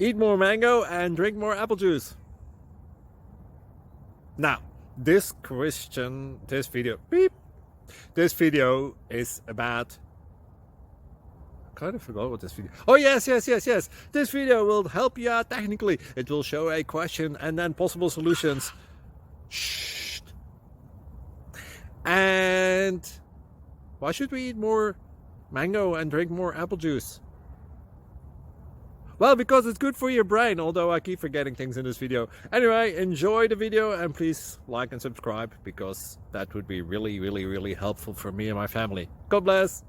Eat more mango and drink more apple juice. Now, this video is about, I kind of forgot what this video. Oh yes. This video will help you out technically. It will show a question and then possible solutions. Shh. And why should we eat more mango and drink more apple juice? Well, because it's good for your brain, although I keep forgetting things in this video. Anyway, enjoy the video and please like and subscribe, because that would be really helpful for me and my family. God bless!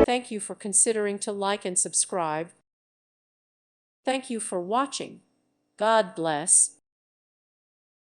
Thank you for considering to like and subscribe. Thank you for watching. God bless.